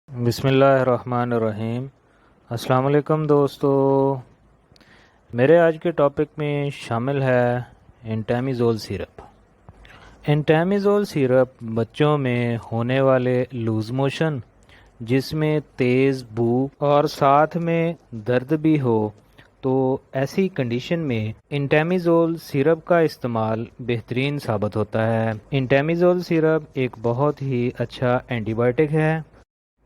بسم اللہ الرحمن الرحیم۔ السلام علیکم دوستو، میرے آج کے ٹاپک میں شامل ہے انٹیمیزول سیرپ۔ انٹیمیزول سیرپ بچوں میں ہونے والے لوز موشن، جس میں تیز بھوک اور ساتھ میں درد بھی ہو، تو ایسی کنڈیشن میں انٹیمیزول سیرپ کا استعمال بہترین ثابت ہوتا ہے۔ انٹیمیزول سیرپ ایک بہت ہی اچھا اینٹی بائیوٹک ہے۔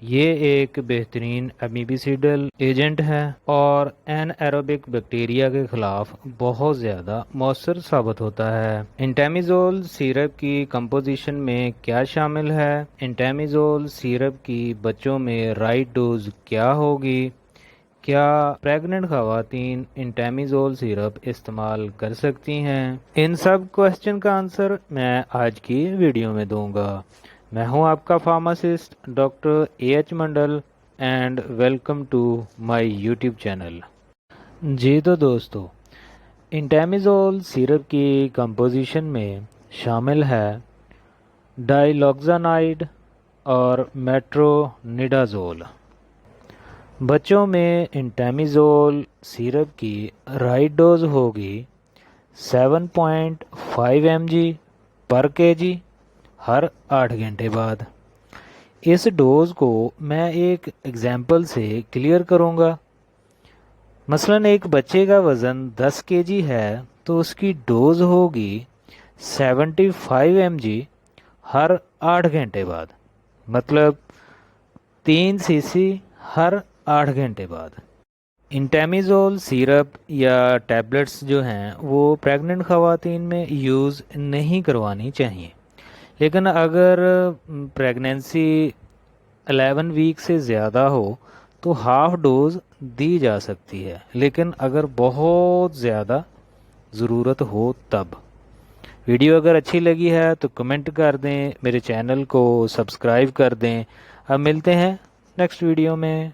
یہ ایک بہترین امیبیسیڈل ایجنٹ ہے اور این ایروبک بیکٹیریا کے خلاف بہت زیادہ مؤثر ثابت ہوتا ہے۔ انٹیمیزول سیرپ کی کمپوزیشن میں کیا شامل ہے؟ انٹیمیزول سیرپ کی بچوں میں رائٹ ڈوز کیا ہوگی؟ کیا پریگننٹ خواتین انٹیمیزول سیرپ استعمال کر سکتی ہیں؟ ان سب کوسچن کا آنسر میں آج کی ویڈیو میں دوں گا۔ میں ہوں آپ کا pharmacist doctor A H Mandal and welcome to my YouTube channel. جی تو دوستو، انٹیمیزول سیرپ کی کمپوزیشن میں شامل ہے ڈائیلوکسانائڈ اور میٹرونیڈازول۔ بچوں میں انٹیمیزول سیرپ کی رائٹ ڈوز ہوگی 7.5 mg پر kg ہر 8 گھنٹے بعد۔ اس ڈوز کو میں ایک ایگزامپل سے کلیئر کروں گا۔ مثلاً ایک بچے کا وزن 10 kg ہے تو اس کی ڈوز ہوگی 75 mg ہر 8 گھنٹے بعد، مطلب 3 cc ہر 8 گھنٹے بعد۔ انٹیمیزول سیرپ یا ٹیبلٹس جو ہیں وہ پریگننٹ خواتین میں یوز نہیں کروانی چاہیے، لیکن اگر پریگنینسی 11 ویک سے زیادہ ہو تو ہاف ڈوز دی جا سکتی ہے، لیکن اگر بہت زیادہ ضرورت ہو تب۔ ویڈیو اگر اچھی لگی ہے تو کمنٹ کر دیں، میرے چینل کو سبسکرائب کر دیں۔ اب ملتے ہیں نیکسٹ ویڈیو میں۔